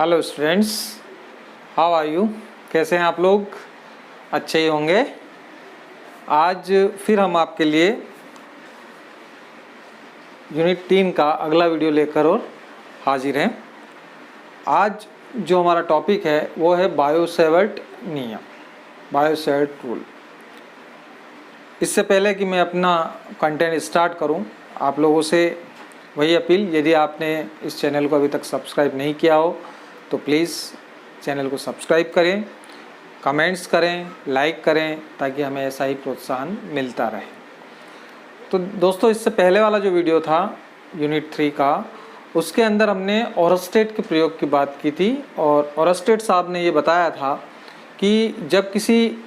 Hello students, how are you. कैसे हैं आप लोग? अच्छे ही होंगे। आज फिर हम आपके लिए यूनिट 3 का अगला वीडियो लेकर और हाजिर हैं। आज जो हमारा टॉपिक है वो है बायो-सेवर्ट नियम, बायो-सेवर्ट रूल। इससे पहले कि मैं अपना कंटेंट स्टार्ट करूं, आप लोगों से वही अपील, यदि आपने इस चैनल को अभी तक सब्सक्राइब नहीं किया हो तो प्लीज़ चैनल को सब्सक्राइब करें, कमेंट्स करें, लाइक करें, ताकि हमें ऐसा ही प्रोत्साहन मिलता रहे। तो दोस्तों, इससे पहले वाला जो वीडियो था यूनिट 3 का, उसके अंदर हमने ओरस्टेट के प्रयोग की बात की थी। और ओरस्टेट साहब ने ये बताया था कि जब किसी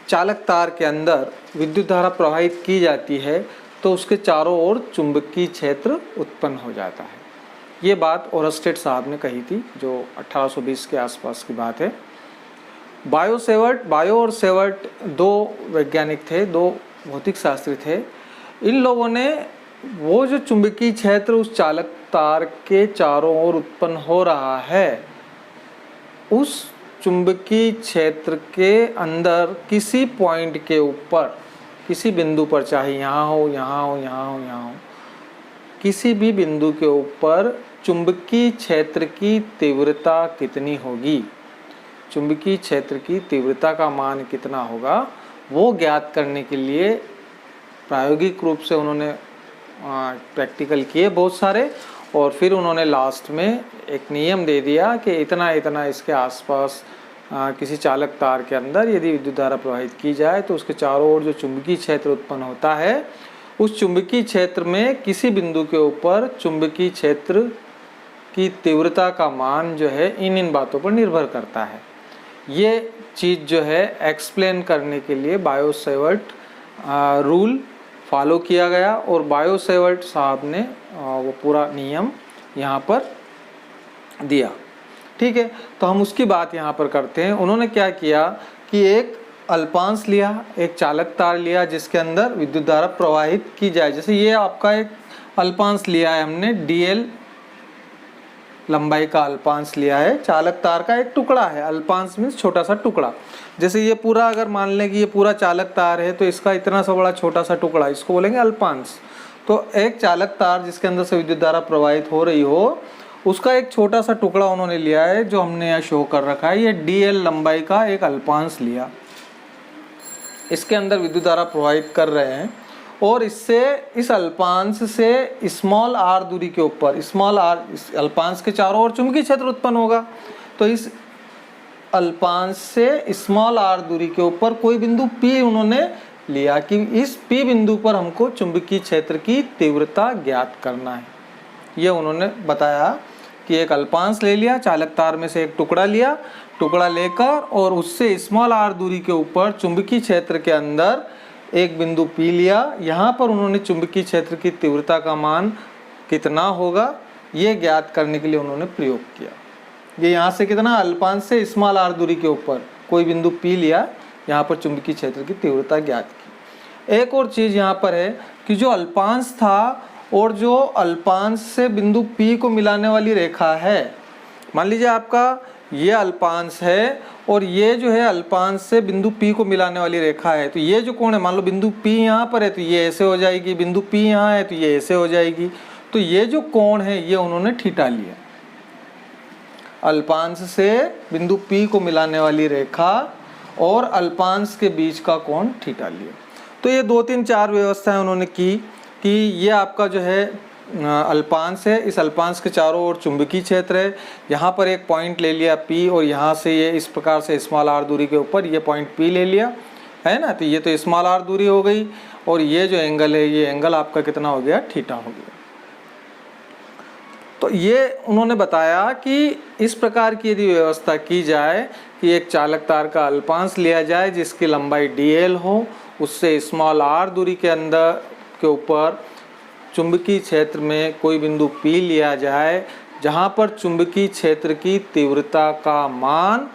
चालक तार के अंदर विद्युत धारा प्रवाहित की जाती है तो उसके चारों ओर चुंबकीय क्षेत्र उत्पन्न हो जाता है। ये बात ओरस्टेट साहब ने कही थी, जो 1820 के आसपास की बात है। बायो और सेवर्ट दो वैज्ञानिक थे, दो भौतिक शास्त्री थे। इन लोगों ने वो जो चुंबकीय क्षेत्र उस चालक तार के चारों ओर उत्पन्न हो रहा है, उस चुंबकीय क्षेत्र के अंदर किसी पॉइंट के ऊपर, किसी बिंदु पर, चाहे यहाँ हो, यहाँ हो, यहाँ हो, यहाँ हो, किसी भी बिंदु के ऊपर चुंबकीय क्षेत्र की तीव्रता कितनी होगी, चुंबकीय क्षेत्र की तीव्रता का मान कितना होगा, वो ज्ञात करने के लिए प्रायोगिक रूप से उन्होंने प्रैक्टिकल किए बहुत सारे। और फिर उन्होंने लास्ट में एक नियम दे दिया कि इतना इतना इसके आसपास किसी चालक तार के अंदर यदि विद्युत धारा प्रवाहित की जाए तो उसके चारों ओर जो चुंबकीय क्षेत्र उत्पन्न होता है, उस चुंबकीय क्षेत्र में किसी बिंदु के ऊपर चुंबकीय क्षेत्र की तीव्रता का मान जो है इन बातों पर निर्भर करता है। ये चीज़ जो है एक्सप्लेन करने के लिए बायो-सेवर्ट रूल फॉलो किया गया और बायो-सेवर्ट साहब ने वो पूरा नियम यहाँ पर दिया। ठीक है, तो हम उसकी बात यहाँ पर करते हैं। उन्होंने क्या किया कि एक अल्पांश लिया, एक चालक तार लिया जिसके अंदर विद्युत धारा प्रवाहित की जाए। जैसे ये आपका एक अल्पांश लिया है हमने, DL लंबाई का अल्पांश लिया है, चालक तार का एक टुकड़ा है। अल्पांश मीन्स छोटा सा टुकड़ा। जैसे ये पूरा, अगर मान लें कि ये पूरा चालक तार है तो इसका इतना सा बड़ा छोटा सा टुकड़ा, इसको बोलेंगे अल्पांश। तो एक चालक तार जिसके अंदर से विद्युत धारा प्रवाहित हो रही हो, उसका एक छोटा सा टुकड़ा उन्होंने लिया है, जो हमने यहाँ शो कर रखा है। ये DL लंबाई का एक अल्पांश लिया, इसके अंदर विद्युत धारा प्रवाहित कर रहे हैं और इससे, इस अल्पांश से स्मॉल r दूरी के ऊपर, स्मॉल r, इस अल्पांश के चारों ओर चुंबकीय क्षेत्र उत्पन्न होगा। तो इस अल्पांश से स्मॉल r दूरी के ऊपर कोई बिंदु P उन्होंने लिया कि इस P बिंदु पर हमको चुंबकीय क्षेत्र की तीव्रता ज्ञात करना है। ये उन्होंने बताया कि एक अल्पांश ले लिया, चालक तार में से एक टुकड़ा लिया, टुकड़ा लेकर और उससे स्मॉल r दूरी के ऊपर चुंबकीय क्षेत्र के अंदर एक बिंदु P लिया। यहाँ पर उन्होंने चुंबकीय क्षेत्र की तीव्रता का मान कितना होगा ये ज्ञात करने के लिए उन्होंने प्रयोग किया। ये यहाँ से कितना, अल्पांश से स्मॉल r दूरी के ऊपर कोई बिंदु P लिया, यहाँ पर चुंबकीय क्षेत्र की तीव्रता ज्ञात की। एक और चीज़ यहाँ पर है कि जो अल्पांश था और जो अल्पांश से बिंदु P को मिलाने वाली रेखा है, मान लीजिए आपका ये अल्पांश है और ये जो है अल्पांश से बिंदु P को मिलाने वाली रेखा है। तो ये जो कोण है, मान लो बिंदु P यहाँ पर है तो ये ऐसे हो जाएगी, बिंदु P यहाँ है तो ये ऐसे हो जाएगी। तो ये जो कोण है ये उन्होंने थीटा लिया, अल्पांश से बिंदु P को मिलाने वाली रेखा और अल्पांश के बीच का कोण थीटा लिया। तो ये 2 3 4 व्यवस्थाएं उन्होंने की कि ये आपका जो है अल्पांश है, इस अल्पांश के चारों ओर चुंबकीय क्षेत्र है, यहाँ पर एक पॉइंट ले लिया P और यहाँ से ये इस प्रकार से स्मॉल r दूरी के ऊपर ये पॉइंट P ले लिया है ना। तो ये तो स्मॉल r दूरी हो गई और ये जो एंगल है, ये एंगल आपका कितना हो गया, थीटा हो गया। तो ये उन्होंने बताया कि इस प्रकार की यदि व्यवस्था की जाए कि एक चालक तार का अल्पांश लिया जाए जिसकी लंबाई DL हो, उससे स्मॉल r दूरी के अंदर के ऊपर चुंबकीय क्षेत्र में कोई बिंदु P लिया जाए, जहाँ पर चुंबकीय क्षेत्र की तीव्रता का मान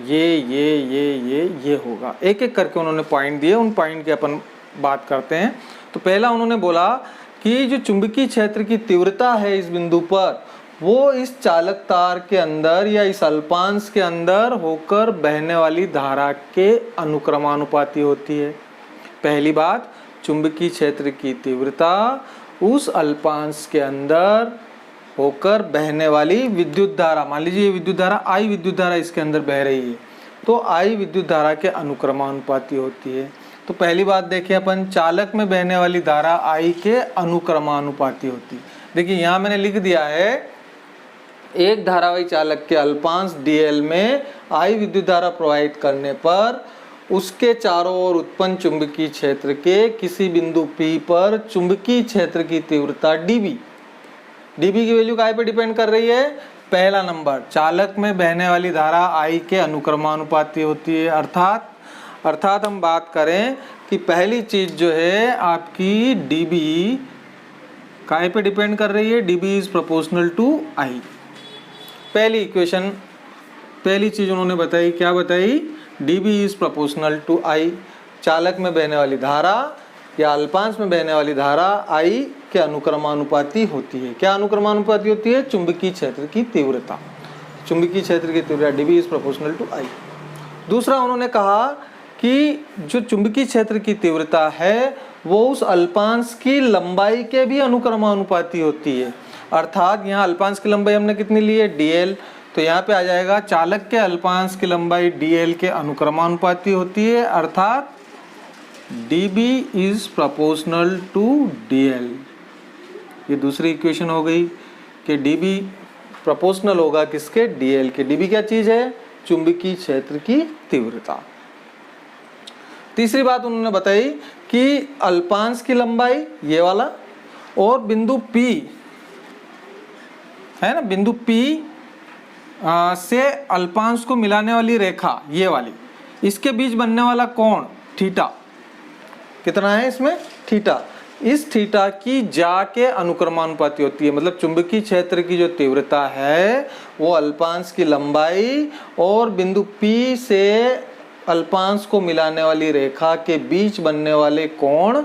ये होगा। एक एक करके उन्होंने पॉइंट दिए, उन पॉइंट की अपन बात करते हैं। तो पहला उन्होंने बोला कि जो चुंबकीय क्षेत्र की तीव्रता है इस बिंदु पर, वो इस चालक तार के अंदर या इस अल्पांश के अंदर होकर बहने वाली धारा के अनुक्रमानुपाती होती है। पहली बात, चुंबकीय क्षेत्र की तीव्रता उस अल्पांश के अंदर होकर बहने वाली विद्युत धारा, मान लीजिए विद्युत धारा आई विद्युत धारा इसके अंदर बह रही है, तो आई विद्युत धारा के अनुक्रमानुपाती होती है। तो पहली बात देखिए अपन, चालक में बहने वाली धारा आई के अनुक्रमानुपाती होती है। देखिए यहाँ मैंने लिख दिया है, एक धारावाही चालक के अल्पांश dl में आई विद्युत धारा प्रवाहित करने पर उसके चारों ओर उत्पन्न चुंबकीय क्षेत्र के किसी बिंदु P पर चुंबकीय क्षेत्र की तीव्रता dB की वैल्यू काय पे डिपेंड कर रही है? पहला नंबर, चालक में बहने वाली धारा I के अनुक्रमानुपाती होती है। अर्थात हम बात करें कि पहली चीज जो है आपकी dB काय पे डिपेंड कर रही है? dB is proportional to I। पहली इक्वेशन, पहली चीज उन्होंने बताई, क्या बताई? dB is proportional to I। चालक में बहने वाली धारा या अल्पांश में बहने वाली धारा I के अनुक्रमानुपाती होती है। क्या अनुक्रमानुपाती होती है? चुंबकीय क्षेत्र की तीव्रता। चुंबकीय क्षेत्र की तीव्रता dB is proportional to I। दूसरा उन्होंने कहा कि जो चुंबकीय क्षेत्र की तीव्रता है वो उस अल्पांश की लंबाई के भी अनुक्रमानुपाती होती है। अर्थात यहाँ अल्पांश की लंबाई हमने कितनी ली है? dl, तो यहाँ पे आ जाएगा चालक के अल्पांश की लंबाई dl के अनुक्रमानुपाती होती है। अर्थात dB is proportional to dl। ये दूसरी इक्वेशन हो गई कि dB प्रोपोर्शनल होगा किसके? dl के। dB क्या चीज है? चुंबकीय क्षेत्र की तीव्रता। तीसरी बात उन्होंने बताई कि अल्पांश की लंबाई ये वाला और बिंदु P है ना, बिंदु P से अल्पांश को मिलाने वाली रेखा ये वाली, इसके बीच बनने वाला कोण थीटा कितना है इसमें? थीटा। इस थीटा की जा के अनुक्रमानुपाती होती है। मतलब चुंबकीय क्षेत्र की जो तीव्रता है वो अल्पांश की लंबाई और बिंदु P से अल्पांश को मिलाने वाली रेखा के बीच बनने वाले कोण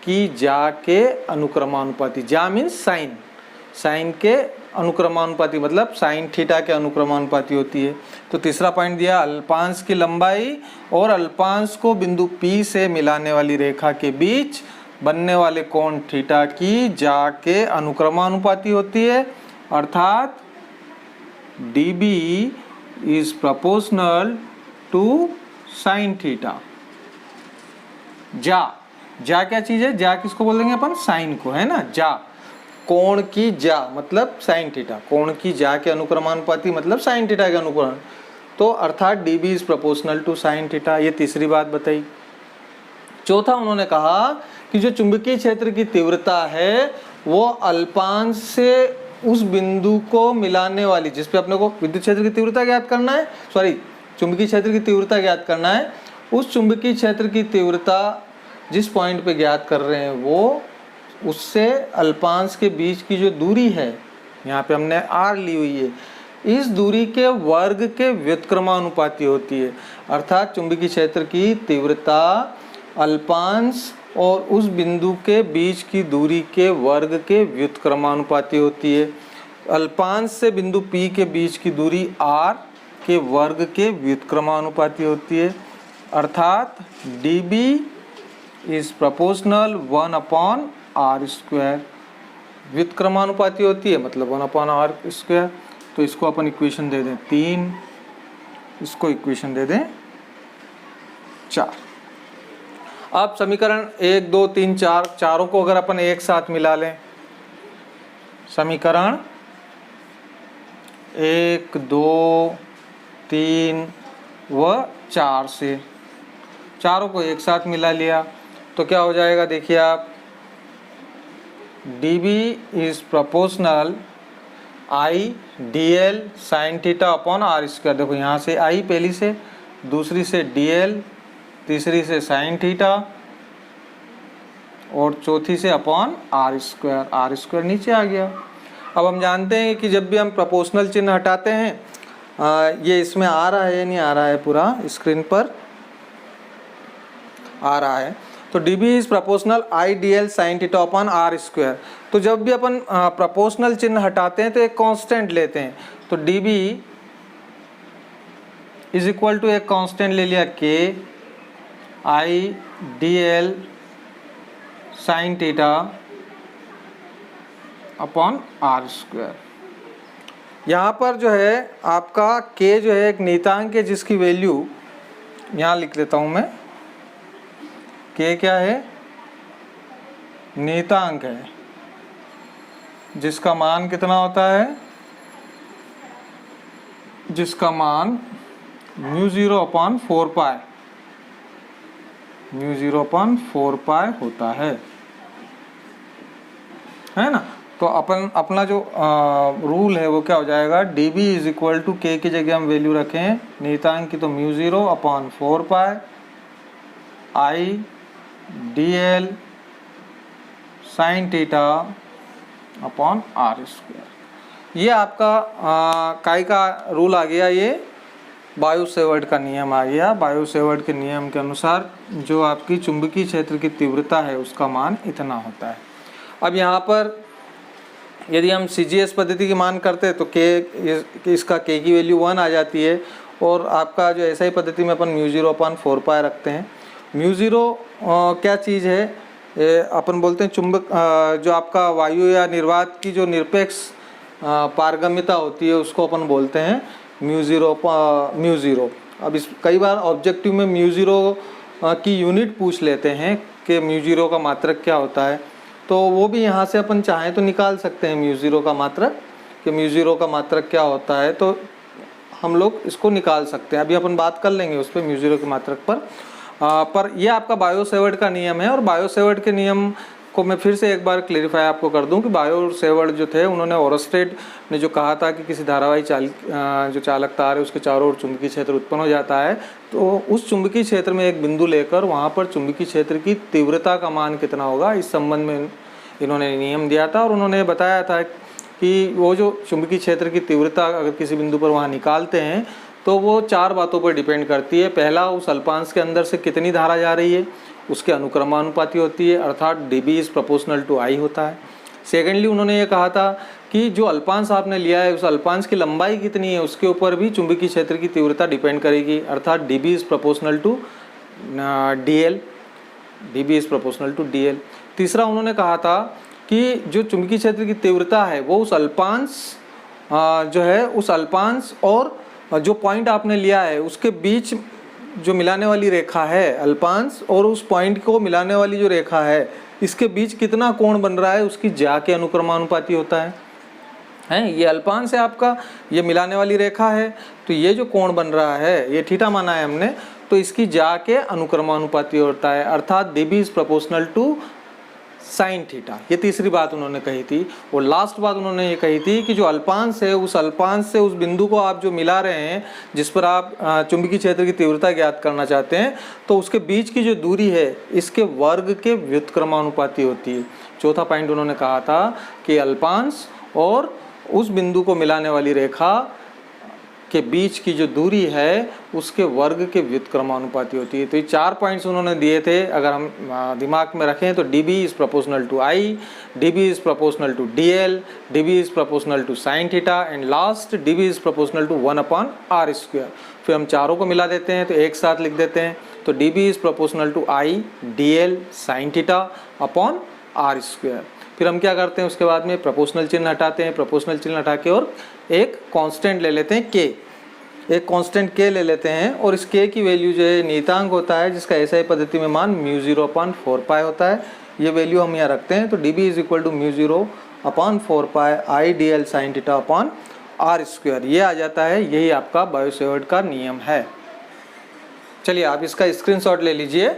की जा के अनुक्रमानुपाती। जा मीन्स साइन, साइन के अनुक्रमानुपाती, मतलब साइन थीटा के अनुक्रमानुपाती होती है। तो तीसरा पॉइंट दिया, अल्पांश की लंबाई और अल्पांश को बिंदु P से मिलाने वाली रेखा के बीच बनने वाले कोण थीटा की जा के अनुक्रमानुपाती होती है। अर्थात dB is proportional to sine theta. जा क्या चीज है? जा किसको बोल देंगे अपन? साइन को, है ना। जा कोण की जा मतलब साइन थीटा, कोण की जा के अनुक्रमानुपाती मतलब साइन थीटा के अनुक्रम। तो अर्थात dB is proportional to sine theta. ये तीसरी बात बताई। चौथा उन्होंने कहा कि जो चुंबकीय क्षेत्र की तीव्रता है वो अल्पांश से उस बिंदु को मिलाने वाली, जिस पे अपने को विद्युत क्षेत्र की तीव्रता ज्ञात करना है, चुंबकीय क्षेत्र की तीव्रता ज्ञात करना है, उस चुंबकीय क्षेत्र की तीव्रता जिस पॉइंट पे ज्ञात कर रहे हैं वो उससे अल्पांश के बीच की जो दूरी है, यहाँ पे हमने r ली हुई है, इस दूरी के वर्ग के व्युत्क्रमानुपाती होती है। अर्थात चुंबकीय क्षेत्र की तीव्रता अल्पांश और उस बिंदु के बीच की दूरी के वर्ग के व्युत्क्रमानुपाती होती है। अल्पांश से बिंदु P के बीच की दूरी r के वर्ग के व्युत्क्रमानुपाती होती है। अर्थात dB इज प्रोपोर्शनल 1/r²। व्युत्क्रमानुपाती होती है मतलब 1/r²। तो इसको अपन इक्वेशन दे दें 3, इसको इक्वेशन दे दें 4। अब समीकरण 1, 2, 3, 4 चारों को अगर अपन एक साथ मिला लें, समीकरण 1, 2, 3 व 4 से चारों को एक साथ मिला लिया तो क्या हो जाएगा? देखिए आप, dB is proportional I dl sine theta upon r²। देखो यहाँ से I पहली से, दूसरी से dl, तीसरी से साइन थीटा और चौथी से अपॉन r² नीचे आ गया। अब हम जानते हैं कि जब भी हम प्रोपोर्शनल चिन्ह हटाते हैं, ये इसमें आ रहा है या नहीं आ रहा है? पूरा स्क्रीन पर आ रहा है। तो D B is proportional I D L sine theta upon R square. तो जब भी अपन प्रोपोर्शनल चिन्ह हटाते हैं तो एक कांस्टेंट लेते हैं, तो D B is equal to एक कांस्टेंट ले लिया K I D L sine theta upon R square. यहाँ पर जो है आपका k जो है एक नियतांक है जिसकी वैल्यू यहाँ लिख लेता हूँ मैं, k क्या है, नियतांक है जिसका मान कितना होता है, जिसका मान μ0 अपॉन 4 पाई, μ0 अपॉन 4 पाई होता है ना। तो अपना जो रूल है वो क्या हो जाएगा, D B is equal to K की जगह हम वैल्यू रखें नियतांक की, तो μ0 upon 4 pi I D L sine theta upon R square. ये आपका काय का रूल आ गया, ये बायो-सेवर्ट का नियम आ गया। बायो-सेवर्ट के नियम के अनुसार जो आपकी चुंबकीय क्षेत्र की तीव्रता है उसका मान इतना होता है। अब यहाँ पर यदि हम CGS पद्धति की मान करते हैं तो इसका k की वैल्यू 1 आ जाती है, और आपका जो SI पद्धति में अपन μ0 अपॉन 4 पाई रखते हैं। μ0 क्या चीज़ है, अपन बोलते हैं चुंबक जो आपका वायु या निर्वात की जो निरपेक्ष पारगम्यता होती है उसको अपन बोलते हैं μ0। अब इस कई बार ऑब्जेक्टिव में μ0 की यूनिट पूछ लेते हैं कि μ0 का मात्रक क्या होता है, तो वो भी यहाँ से अपन चाहें तो निकाल सकते हैं μ0 का मात्रक, कि μ0 का मात्रक क्या होता है, तो हम लोग इसको निकाल सकते हैं। अभी अपन बात कर लेंगे उस पर μ0 के मात्रक पर यह आपका बायो-सेवर्ट का नियम है। और बायो-सेवर्ट के नियम को मैं फिर से एक बार क्लेरिफाई आपको कर दूं कि बायो-सेवर्ट जो थे उन्होंने ओरस्टेड ने जो कहा था कि किसी धारावाही जो चालक तार है उसके चारों ओर चुंबकीय क्षेत्र उत्पन्न हो जाता है, तो उस चुंबकीय क्षेत्र में एक बिंदु लेकर वहाँ पर चुंबकीय क्षेत्र की तीव्रता का मान कितना होगा, इस संबंध में इन्होंने नियम दिया था। और उन्होंने बताया था कि वो जो चुंबकीय क्षेत्र की तीव्रता अगर किसी बिंदु पर वहाँ निकालते हैं तो वो 4 बातों पर डिपेंड करती है। पहला, उस अल्पांश के अंदर से कितनी धारा जा रही है, उसके अनुक्रमानुपाती होती है, अर्थात dB is proportional to I होता है। सेकेंडली, उन्होंने ये कहा था कि जो अल्पांश आपने लिया है उस अल्पांश की लंबाई कितनी है उसके ऊपर भी चुंबकीय क्षेत्र की तीव्रता डिपेंड करेगी, अर्थात dB is proportional to DL, dB is proportional to DL। तीसरा, उन्होंने कहा था कि जो चुंबकीय क्षेत्र की तीव्रता है वो उस अल्पांश जो है उस अल्पांश और जो पॉइंट आपने लिया है उसके बीच जो मिलाने वाली रेखा है, अल्पांश और उस पॉइंट को मिलाने वाली जो रेखा है इसके बीच कितना कोण बन रहा है उसकी ज्या के अनुक्रमानुपाती होता है। ये अल्पांश है आपका, ये मिलाने वाली रेखा है, तो ये जो कोण बन रहा है ये थीटा माना है हमने, तो इसकी ज्या के अनुक्रमानुपाती होता है, अर्थात dB is proportional to sine theta. ये तीसरी बात उन्होंने कही थी। और लास्ट बात उन्होंने ये कही थी कि जो अल्पांश है उस अल्पांश से उस बिंदु को आप जो मिला रहे हैं जिस पर आप चुंबकीय क्षेत्र की तीव्रता ज्ञात करना चाहते हैं, तो उसके बीच की जो दूरी है इसके वर्ग के व्युत्क्रमानुपाती होती है। चौथा पॉइंट उन्होंने कहा था कि अल्पांश और उस बिंदु को मिलाने वाली रेखा के बीच की जो दूरी है उसके वर्ग के व्युत्क्रमानुपाती होती है। तो ये 4 पॉइंट्स उन्होंने दिए थे, अगर हम दिमाग में रखें तो dB is proportional to I, dB is proportional to DL, dB is proportional to sine theta, and last dB is proportional to 1 upon R square. फिर हम चारों को मिला देते हैं तो एक साथ लिख देते हैं, तो dB is proportional to I DL sine theta upon R square. फिर हम क्या करते हैं उसके बाद में प्रोपोर्शनल चिन्ह हटाते हैं, प्रोपोर्शनल चिन्ह हटा के और एक कांस्टेंट ले लेते हैं k, एक कांस्टेंट k ले लेते हैं, और इस k की वैल्यू जो है नियतांक होता है जिसका SI पद्धति में मान μ0 अपॉन 4 पाई होता है। ये वैल्यू हम यहाँ रखते हैं, तो dB is equal to μ0 upon 4 pi I DL sine theta upon R square. ये आ जाता है, यही आपका बायो-सेवर्ट का नियम है। चलिए आप इसका स्क्रीनशॉट ले लीजिए।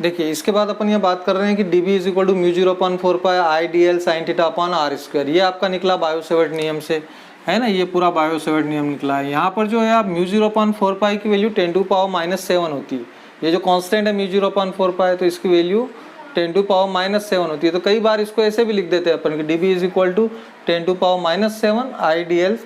देखिए इसके बाद अपन ये बात कर रहे हैं कि dB is equal to μ0 upon 4 pi I DL sine theta upon R square. ये आपका निकला बायो-सेवर्ट नियम से, है ना, ये पूरा बायो-सेवर्ट नियम निकला है। यहाँ पर जो है आप μ0 अपॉन 4 पाई की वैल्यू 10 टू पावर -7 होती है। ये जो कांस्टेंट है μ0 अपॉन 4 पाई, तो इसकी वैल्यू 10 टू पावर -7 होती है। तो कई बार इसको ऐसे भी लिख देते हैं अपन कि dB is equal to 10 to power -7 I DL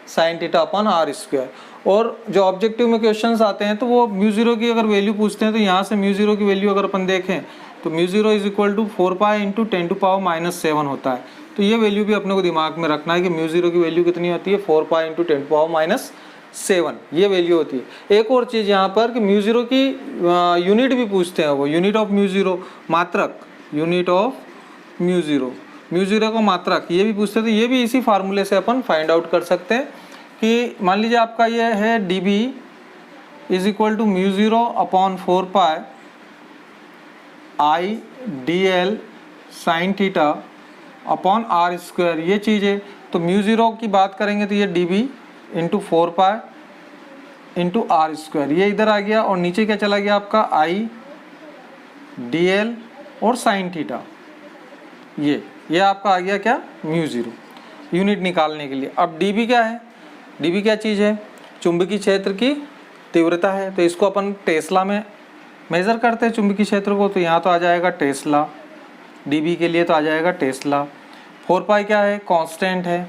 sine theta upon R square. और जो ऑब्जेक्टिव में क्वेश्चंस आते हैं तो वो म्यू ज़ीरो की अगर वैल्यू पूछते हैं तो यहाँ से म्यू ज़ीरो की वैल्यू अगर अपन देखें तो mu zero is equal to 4π into 10⁻⁷ होता है। तो ये वैल्यू भी अपने को दिमाग में रखना है कि म्यू ज़ीरो की वैल्यू कितनी होती है, 4π इंटू 10⁻⁷ ये वैल्यू होती है। एक और चीज़ यहाँ पर कि म्यू ज़ीरो की यूनिट भी पूछते हैं, वो यूनिट ऑफ म्यू ज़ीरो, मात्रक, यूनिट ऑफ म्यू ज़ीरो का मात्रक ये भी पूछते हैं। तो ये भी इसी फार्मूले से अपन फाइंड आउट कर सकते हैं कि मान लीजिए आपका ये है D B is equal to mu zero upon 4π I D L sine theta upon R square, ये चीज़ है। तो म्यू ज़ीरो की बात करेंगे तो ये D B into 4π into R square, ये इधर आ गया और नीचे क्या चला गया आपका आई डी एल और साइन थीटा, ये आपका आ गया क्या, म्यू ज़ीरो, यूनिट निकालने के लिए। अब डी बी क्या है, डी बी क्या चीज़ है, चुंबकीय क्षेत्र की तीव्रता है। तो इसको अपन टेस्ला में मेज़र करते हैं चुंबकीय क्षेत्र को, तो यहाँ तो आ जाएगा टेस्ला, डी बी के लिए तो आ जाएगा टेस्ला। 4π क्या है, कांस्टेंट है,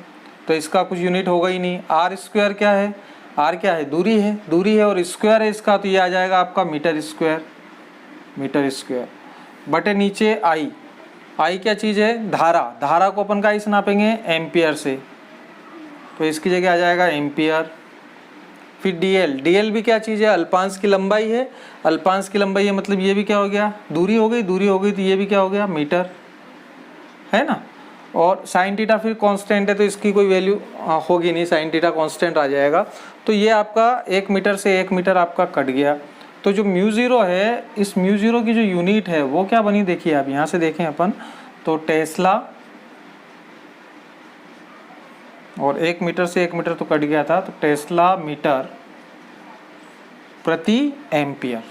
तो इसका कुछ यूनिट होगा ही नहीं। आर स्क्वायर क्या है, आर क्या है, दूरी है और स्क्वायर है इसका, तो ये आ जाएगा आपका मीटर स्क्वायर बटे नीचे आई क्या चीज़ है, धारा को अपन का से नापेंगे एम्पियर से, तो इसकी जगह आ जाएगा एम्पियर। फिर डीएल भी क्या चीज़ है, अल्पांश की लंबाई है, मतलब ये भी क्या हो गया, दूरी हो गई, तो ये भी क्या हो गया, मीटर, है ना। और साइन थीटा फिर कांस्टेंट है तो इसकी कोई वैल्यू होगी नहीं, साइन थीटा कांस्टेंट आ जाएगा। तो ये आपका 1 मीटर से 1 मीटर आपका कट गया। तो जो म्यू ज़ीरो है, इस म्यू ज़ीरो की जो यूनिट है वो क्या बनी, देखिए आप यहाँ से देखें अपन तो टेस्ला, और 1 मीटर से 1 मीटर तो कट गया था, तो टेस्ला मीटर प्रति एम्पियर,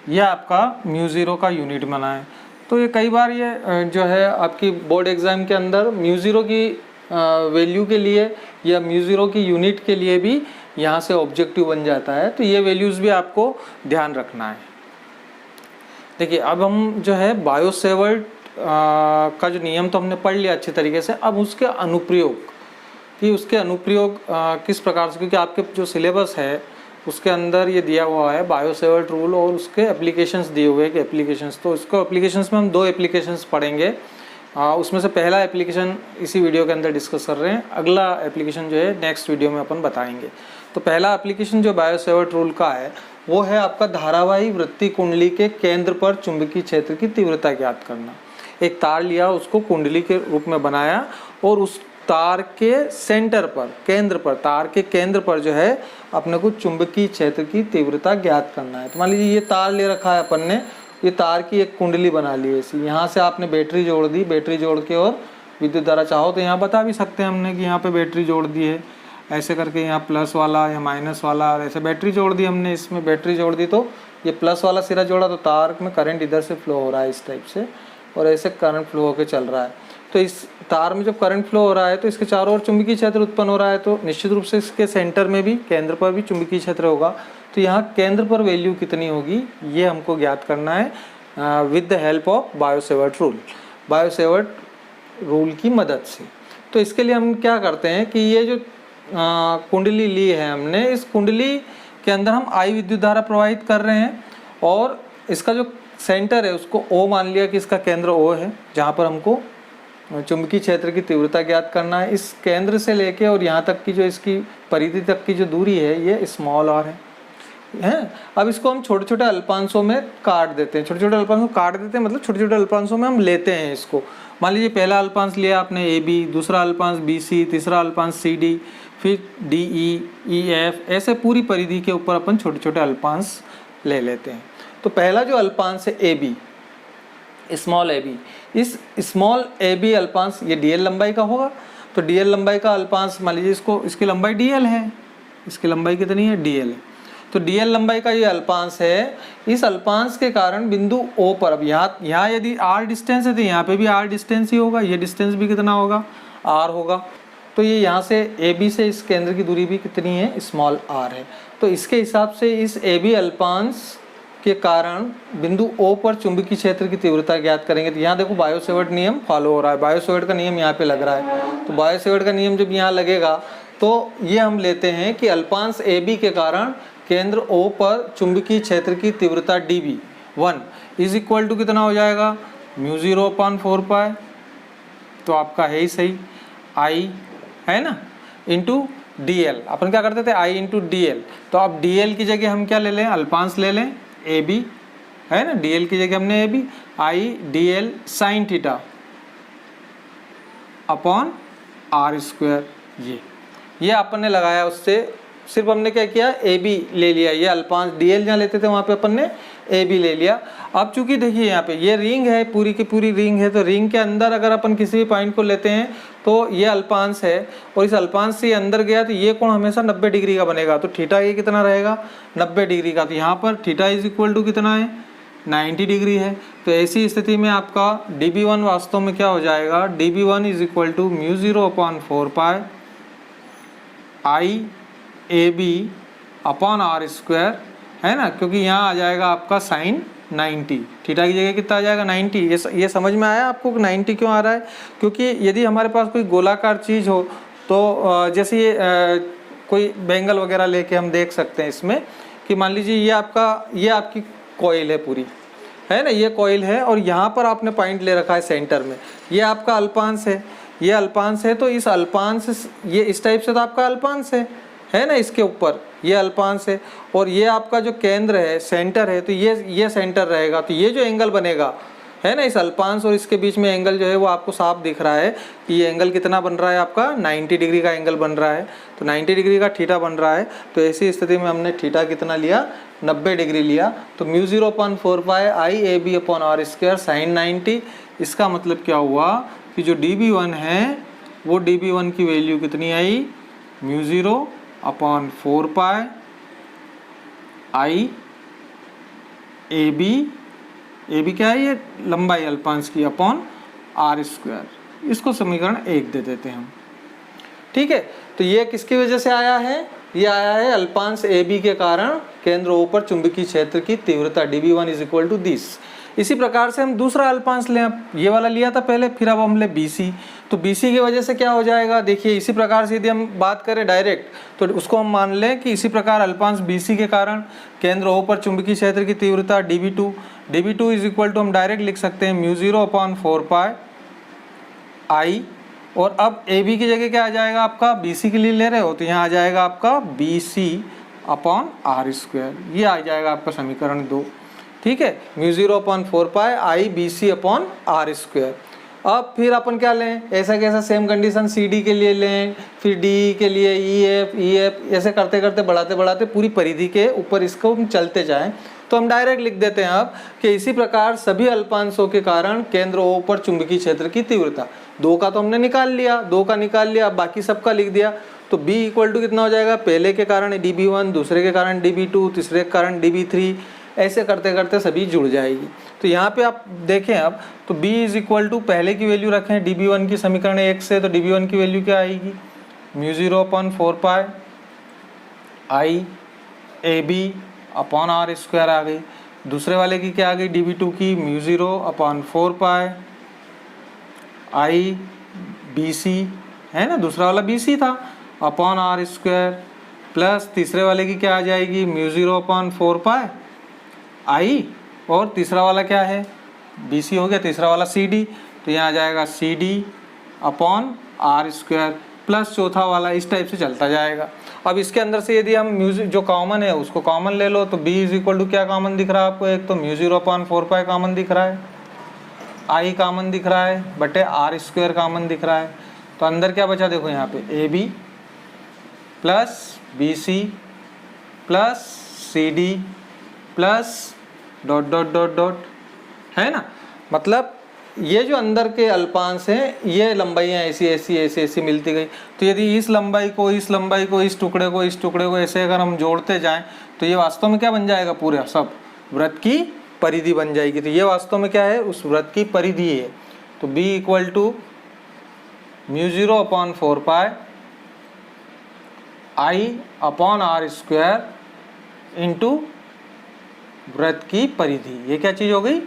यह आपका म्यू ज़ीरो का यूनिट बना है। तो ये कई बार ये जो है आपकी बोर्ड एग्ज़ाम के अंदर म्यू ज़ीरो की वैल्यू के लिए या म्यू ज़ीरो की यूनिट के लिए भी यहाँ से ऑब्जेक्टिव बन जाता है। तो ये वैल्यूज़ भी आपको ध्यान रखना है। देखिए अब हम जो है बायो सेवर्ट का जो नियम तो हमने पढ़ लिया अच्छे तरीके से। अब उसके अनुप्रयोग किस प्रकार से, क्योंकि आपके जो सिलेबस है उसके अंदर ये दिया हुआ है बायो सेवर्ट रूल और उसके एप्लीकेशंस दिए हुए हैं कि एप्लीकेशंस, तो उसको एप्लीकेशंस में हम 2 एप्लीकेशंस पढ़ेंगे। उसमें से पहला एप्लीकेशन इसी वीडियो के अंदर डिस्कस कर रहे हैं, अगला एप्लीकेशन जो है नेक्स्ट वीडियो में अपन बताएंगे। तो पहला एप्लीकेशन जो बायो सेवर्ट रूल का है वो है आपका धारावाही वृत्तीय कुंडली के केंद्र पर चुंबकीय क्षेत्र की तीव्रता ज्ञात करना। एक तार लिया, उसको कुंडली के रूप में बनाया और उस तार के सेंटर पर, तार के केंद्र पर जो है अपने को चुंबकीय क्षेत्र की तीव्रता ज्ञात करना है। तो मान लीजिए ये तार ले रखा है अपन ने, ये तार की एक कुंडली बना ली है ऐसी, यहाँ से आपने बैटरी जोड़ दी, बैटरी जोड़ के और विद्युत धारा चाहो तो यहाँ बता भी सकते हैं हमने कि यहाँ पे बैटरी जोड़ दी है, ऐसे करके यहाँ प्लस वाला या माइनस वाला, और ऐसे बैटरी जोड़ दी हमने, इसमें बैटरी जोड़ दी तो ये प्लस वाला सिरा जोड़ा तो तार में करंट इधर से फ्लो हो रहा है इस टाइप से, और ऐसे करंट फ्लो होकर चल रहा है। तो इस तार में जब करंट फ्लो हो रहा है तो इसके चारों ओर चुंबकीय क्षेत्र उत्पन्न हो रहा है, तो निश्चित रूप से इसके सेंटर में भी, केंद्र पर भी चुंबकीय क्षेत्र होगा। तो यहाँ केंद्र पर वैल्यू कितनी होगी ये हमको ज्ञात करना है with the help of bio Savart rule की मदद से। तो इसके लिए हम क्या करते हैं कि ये जो कुंडली ली है हमने, इस कुंडली के अंदर हम आई विद्युत धारा प्रवाहित कर रहे हैं और इसका जो सेंटर है उसको O मान लिया कि इसका केंद्र O है, जहाँ पर हमको चुंबकीय क्षेत्र की तीव्रता ज्ञात करना है। इस केंद्र से लेके और यहाँ तक की जो इसकी परिधि तक की जो दूरी है ये स्मॉल r है। अब इसको हम छोटे छोटे अल्पांशों में काट देते हैं, मतलब छोटे छोटे अल्पांशों में हम लेते हैं इसको। मान लीजिए पहला अल्पांश लिया आपने AB, दूसरा अल्पांश BC, तीसरा अल्पांश CD, फिर DE, EF, ऐसे पूरी परिधि के ऊपर अपन छोटे छोटे अल्पांश ले लेते हैं। तो पहला जो अल्पांश है AB, स्मॉल AB, इस स्मॉल AB अल्पांश ये DL लंबाई का होगा। तो DL लंबाई का अल्पांश मान लीजिए इसकी लंबाई DL है, इसकी लंबाई कितनी है, DL है। तो DL लंबाई का ये अल्पांश है, इस अल्पांश के कारण बिंदु O पर, अब यहाँ यदि R डिस्टेंस है तो यहाँ पे भी R डिस्टेंस ही होगा, ये डिस्टेंस भी कितना होगा, R होगा। तो ये यहाँ से AB से इस केंद्र की दूरी भी कितनी है, स्मॉल r है। तो इसके हिसाब से इस AB अल्पांश के कारण बिंदु O पर चुंबकीय क्षेत्र की तीव्रता ज्ञात करेंगे। तो यहाँ देखो बायो सेवर्ट नियम फॉलो हो रहा है, बायो सेवर्ट का नियम यहाँ पे लग रहा है। तो बायो सेवर्ट का नियम जब यहाँ लगेगा तो ये हम लेते हैं कि अल्पांश AB के कारण केंद्र O पर चुंबकीय क्षेत्र की तीव्रता dB1 इज इक्वल टू कितना हो जाएगा, μ0/4π, तो आपका है ही सही I है ना, इंटू DL। अपन क्या करते थे, I इंटू DL। तो अब DL की जगह हम क्या ले लें, अल्पांश ले लें AB है ना, DL की जगह हमने AB, I DL sine theta upon r²। ये अपन ने लगाया, उससे सिर्फ हमने क्या किया, AB ले लिया, ये अल्पांश DL जहाँ लेते थे वहाँ पे अपन ने AB ले लिया। अब चूंकि देखिए यहाँ पे ये रिंग है, पूरी की पूरी रिंग है, तो रिंग के अंदर अगर अपन किसी भी पॉइंट को लेते हैं तो ये अल्पांश है और इस अल्पांश से अंदर गया तो ये कोण हमेशा 90 डिग्री का बनेगा। तो थीटा ये कितना रहेगा, 90 डिग्री का। तो यहाँ पर थीटा इज इक्वल टू कितना है, 90 डिग्री है। तो ऐसी स्थिति में आपका dB1 वास्तव में क्या हो जाएगा, dB1 is equal to μ0/4π IAB upon r² है ना, क्योंकि यहाँ आ जाएगा आपका साइन 90, थीटा की जगह कितना आ जाएगा 90। ये समझ में आया आपको कि 90 क्यों आ रहा है, क्योंकि यदि हमारे पास कोई गोलाकार चीज़ हो तो जैसे ये कोई बैंगल वगैरह लेके हम देख सकते हैं इसमें कि मान लीजिए ये आपकी कॉइल है पूरी है ना, ये कॉइल है और यहाँ पर आपने पॉइंट ले रखा है सेंटर में, ये आपका अल्पांश है, ये अल्पांश है। तो इस अल्पांश, ये इस टाइप से तो आपका अल्पांश है ना, इसके ऊपर ये अल्पांश है और ये आपका जो केंद्र है, सेंटर है, तो ये सेंटर रहेगा। तो ये जो एंगल बनेगा है ना, इस अल्पांश और इसके बीच में एंगल जो है वो आपको साफ दिख रहा है कि ये एंगल कितना बन रहा है, आपका 90 डिग्री का एंगल बन रहा है। तो 90 डिग्री का थीटा बन रहा है। तो ऐसी स्थिति में हमने थीटा कितना लिया, 90 डिग्री लिया। तो μ0/4π IAB अपॉन r² साइन 90। इसका मतलब क्या हुआ कि जो dB1 है वो dB1 की वैल्यू कितनी आई, μ0/4π AB क्या है, ये लंबाई अल्पांश की अपॉन r²। इसको समीकरण 1 दे देते हैं हम, ठीक है। तो ये किसकी वजह से आया है, ये आया है अल्पांश AB के कारण केंद्र O पर चुंबकीय क्षेत्र की तीव्रता dB1 is equal to this. इसी प्रकार से हम दूसरा अल्पांश लें, ये वाला लिया था पहले, फिर अब हम ले BC। तो BC की वजह से क्या हो जाएगा, देखिए इसी प्रकार से यदि हम बात करें डायरेक्ट तो उसको हम मान लें कि इसी प्रकार अल्पांश BC के कारण केंद्र O पर चुंबकीय क्षेत्र की तीव्रता dB2 इज इक्वल टू हम डायरेक्ट लिख सकते हैं μ0/4π I। और अब AB की जगह क्या आ जाएगा आपका, BC के लिए ले रहे हो तो यहाँ आ जाएगा आपका BC अपॉन r²। ये आ जाएगा आपका समीकरण 2, ठीक है, μ0/4π IBC अपॉन r²। अब फिर अपन क्या लें, ऐसा कैसा सेम कंडीशन CD के लिए लें, फिर DE के लिए EF, ऐसे करते करते बढ़ाते बढ़ाते पूरी परिधि के ऊपर इसको हम चलते जाएं। तो हम डायरेक्ट लिख देते हैं अब कि इसी प्रकार सभी अल्पांशों के कारण केंद्र O पर चुंबकीय क्षेत्र की तीव्रता, 2 का तो हमने निकाल लिया, 2 का निकाल लिया, अब बाकी सबका लिख दिया। तो B इक्वल टू कितना हो जाएगा, पहले के कारण dB1, दूसरे के कारण dB2, तीसरे के कारण dB3, ऐसे करते करते सभी जुड़ जाएगी। तो यहाँ पे आप देखें अब, तो B इज इक्वल टू पहले की वैल्यू रखें dB1 की समीकरण 1 से, तो dB1 की वैल्यू क्या आएगी, μ0/4π IAB अपॉन r² आ गई। दूसरे वाले की क्या आ गई, dB2 की μ0/4π IBC है ना, दूसरा वाला BC था, अपॉन r² प्लस तीसरे वाले की क्या आ जाएगी, μ0/4π I, और तीसरा वाला क्या है, BC हो गया, तीसरा वाला CD, तो यहाँ आ जाएगा CD अपॉन r² प्लस चौथा वाला, इस टाइप से चलता जाएगा। अब इसके अंदर से यदि हम म्यूजिक जो कॉमन है उसको कॉमन ले लो, तो B इज इक्वल टू क्या कॉमन दिख रहा है आपको, एक तो μ0/4π कॉमन दिख रहा है, I कॉमन दिख रहा है, बटे r² कॉमन दिख रहा है। तो अंदर क्या बचा, देखो यहाँ पे AB plus BC plus CD plus dot dot dot dot, है ना। मतलब ये जो अंदर के अल्पांश हैं, ये लंबाइयाँ ऐसी ऐसी ऐसी ऐसी मिलती गई। तो यदि इस लंबाई को इस लंबाई को, इस टुकड़े को इस टुकड़े को ऐसे अगर हम जोड़ते जाएं तो ये वास्तव में क्या बन जाएगा, पूरा सब वृत्त की परिधि बन जाएगी। तो ये वास्तव में क्या है, उस वृत्त की परिधि है। तो B equal to μ0/4π I upon r² into वृत्त की परिधि। ये क्या चीज़ हो गई?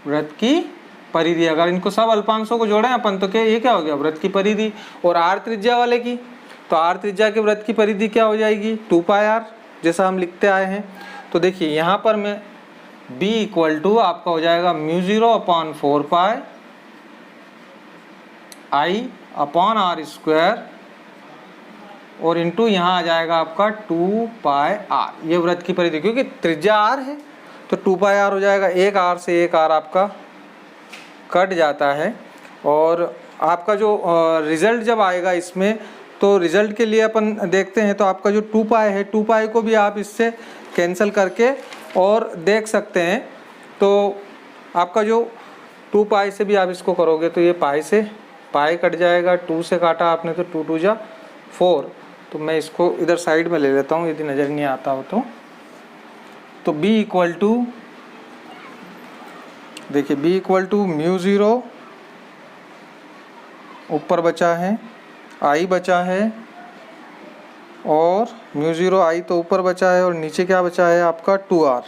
वृत्त की परिधि। अगर इनको सब अल्पांशों को जोड़ें अपन तो क्या ये क्या हो गया? वृत्त की परिधि। और आर त्रिज्या वाले की, तो आर त्रिज्या के वृत्त की परिधि क्या हो जाएगी? 2πr, जैसा हम लिखते आए हैं। तो देखिए यहाँ पर मैं b इक्वल टू आपका हो जाएगा μ0/4π I अपॉन आर स्क्वायर और इंटू यहाँ आ जाएगा आपका 2πr। ये वृत्त की परिधि, क्योंकि त्रिज्या r है तो 2πr हो जाएगा। एक r से एक r आपका कट जाता है। और आपका जो रिजल्ट जब आएगा इसमें, तो रिजल्ट के लिए अपन देखते हैं तो आपका जो 2π है, 2π को भी आप इससे कैंसिल करके और देख सकते हैं। तो आपका जो 2π से भी आप इसको करोगे तो ये पाई से पाई कट जाएगा, 2 से काटा आपने तो 2 2 जा 4। तो मैं इसको इधर साइड में ले लेता हूँ यदि नज़र नहीं आता हो तो b इक्वल टू, देखिए b इक्वल टू μ0 ऊपर बचा है, I बचा है और μ0 I तो ऊपर बचा है और नीचे क्या बचा है आपका 2r,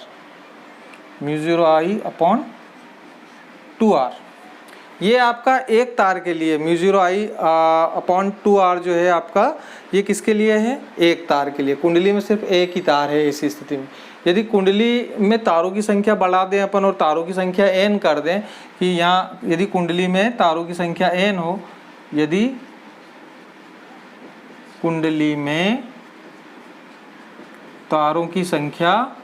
μ0 I अपॉन 2r। ये आपका एक तार के लिए μ0 I अपॉन 2r जो है आपका, ये किसके लिए है? एक तार के लिए। कुंडली में सिर्फ एक ही तार है ऐसी स्थिति में। यदि कुंडली में तारों की संख्या बढ़ा दें अपन और तारों की संख्या n कर दें, कि यहाँ यदि कुंडली में तारों की संख्या n हो, यदि कुंडली में तारों की संख्या,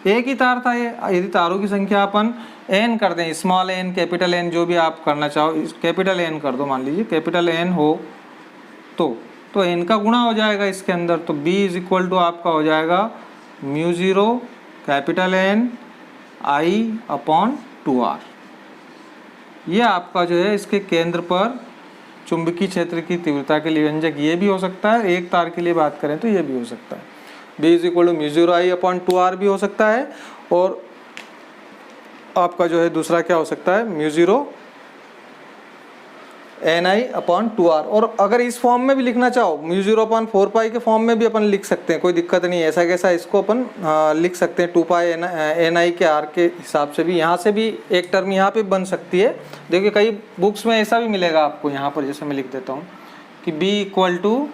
एक ही तार था ये, यदि तारों की संख्या अपन n कर दें, स्मॉल n कैपिटल N जो भी आप करना चाहो, कैपिटल N कर दो, मान लीजिए कैपिटल N हो तो n का गुणा हो जाएगा इसके अंदर। तो b इज इक्वल टू आपका हो जाएगा μ0 capital N I upon 2r। ये आपका जो है इसके केंद्र पर चुंबकीय क्षेत्र की तीव्रता के लिए व्यंजक ये भी हो सकता है। एक तार के लिए बात करें तो ये भी हो सकता है, b is equal to μ0 I upon 2r भी हो सकता है। और आपका जो है दूसरा क्या हो सकता है, μ0 ni अपॉन 2r। और अगर इस फॉर्म में भी लिखना चाहो, μ0 अपॉन 4π के फॉर्म में भी अपन लिख सकते हैं, कोई दिक्कत नहीं है। ऐसा कैसा इसको अपन लिख सकते हैं 2π ni के r के हिसाब से भी। यहाँ से भी एक टर्म यहाँ पे बन सकती है। देखिए कई बुक्स में ऐसा भी मिलेगा आपको यहाँ पर, जैसे मैं लिख देता हूँ कि b इक्वल टू,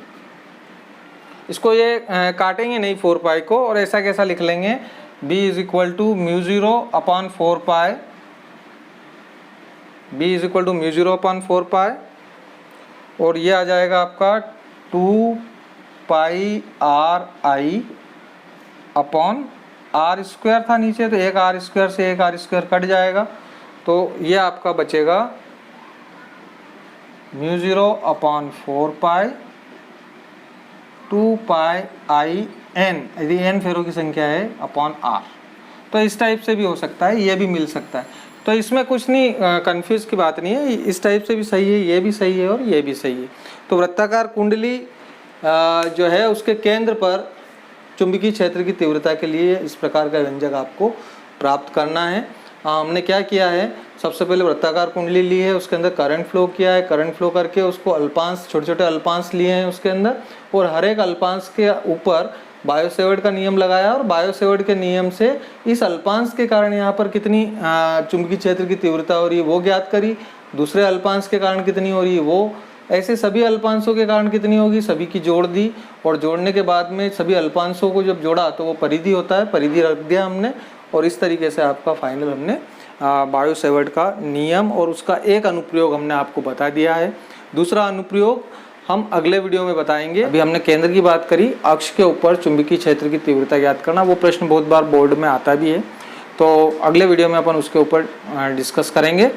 इसको ये काटेंगे नहीं 4π को, और ऐसा कैसा लिख लेंगे, b is equal to μ0 upon 4π, b is equal to μ0 upon 4π, और ये आ जाएगा आपका 2πri अपॉन r स्क्वायर था नीचे, तो एक r स्क्वायर से एक r स्क्वायर कट जाएगा। तो ये आपका बचेगा μ0 अपॉन 4π 2πin, यदि n फेरों की संख्या है, अपॉन r। तो इस टाइप से भी हो सकता है, ये भी मिल सकता है। तो इसमें कुछ नहीं, कंफ्यूज की बात नहीं है, इस टाइप से भी सही है, ये भी सही है और ये भी सही है। तो वृत्ताकार कुंडली जो है उसके केंद्र पर चुंबकीय क्षेत्र की तीव्रता के लिए इस प्रकार का व्यंजक आपको प्राप्त करना है। हमने क्या किया है, सबसे पहले वृत्ताकार कुंडली ली है, उसके अंदर करंट फ्लो किया है, करंट फ्लो करके उसको अल्पांश, छोटे छोटे अल्पांश लिए हैं उसके अंदर, और हर एक अल्पांश के ऊपर बायो-सेवर्ट का नियम लगाया, और बायो-सेवर्ट के नियम से इस अल्पांश के कारण यहाँ पर कितनी चुंबकीय क्षेत्र की तीव्रता हो रही है वो ज्ञात करी, दूसरे अल्पांश के कारण कितनी हो रही है वो, ऐसे सभी अल्पांशों के कारण कितनी होगी, सभी की जोड़ दी, और जोड़ने के बाद में सभी अल्पांशों को जब जोड़ा तो वो परिधि होता है, परिधि रख दिया हमने, और इस तरीके से आपका फाइनल हमने बायो-सेवर्ट का नियम और उसका एक अनुप्रयोग हमने आपको बता दिया है। दूसरा अनुप्रयोग हम अगले वीडियो में बताएंगे। अभी हमने केंद्र की बात करी, अक्ष के ऊपर चुंबकीय क्षेत्र की तीव्रता ज्ञात करना, वो प्रश्न बहुत बार बोर्ड में आता भी है, तो अगले वीडियो में अपन उसके ऊपर डिस्कस करेंगे।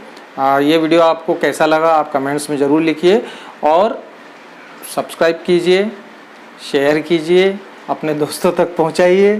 ये वीडियो आपको कैसा लगा आप कमेंट्स में ज़रूर लिखिए, और सब्सक्राइब कीजिए, शेयर कीजिए, अपने दोस्तों तक पहुँचाइए।